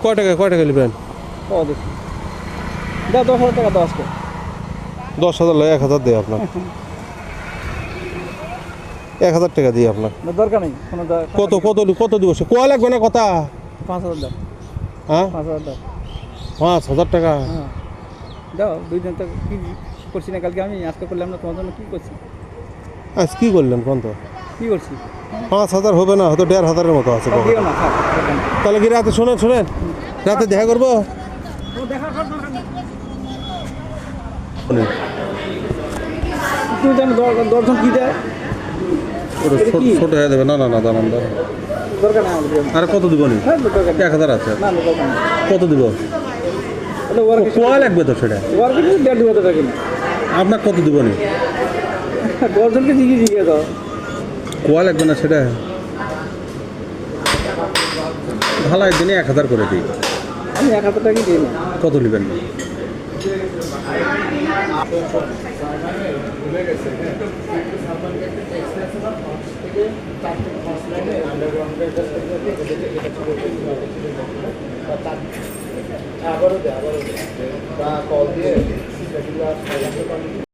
কয় টাকা নেবেন? ও দেখি দাও 10,000 টাকা দাও আজকে। 10,000 লয় 1,000 দেয় আপনার। 1,000 টাকা দিই আপনার। না দরকার নেই কোনো কত দিব? সে কোয়া লাগবে না কথা। 5,000 দাও। হ্যাঁ 5,000 দাও। 5,000 টাকা। হ্যাঁ দাও, 2 দিন তো কি করছি না কালকে, আমি আজকে করলাম না তোমার জন্য, কি করছি? আজ কি করলেন কোন তো? কি করছি? 5,000 হবে না, হয়তো 1,500-এর মতো আছে। দিও না, থাক, দরকার নেই। তাহলে কি রাতে শোনেন রাতে দেখা করবো। তুমি জানো দর্শন কি দেয়? ছোট হয়ে যাবে। না দাঁড়ান। দরকার নেই আমাদের। আরে কত দিব নি? হ্যাঁ দরকার নেই। 1,000 আছে। না দরকার নেই। কত দিব? তাহলে ওয়ার্ক কোয়া লাগবে তো সেটা। ওয়ার্ক 1.5 টাকা কিনা। আপনার কত দিব নি? দর্শনকে জিজ্ঞেস দাও। কোয়া লাগবে না সেটা। ভালো একদিনে 1,000 করে দিই। আমি 1,000 টাকা দিই না। কত নেবেন? আবারও দে কল দিয়ে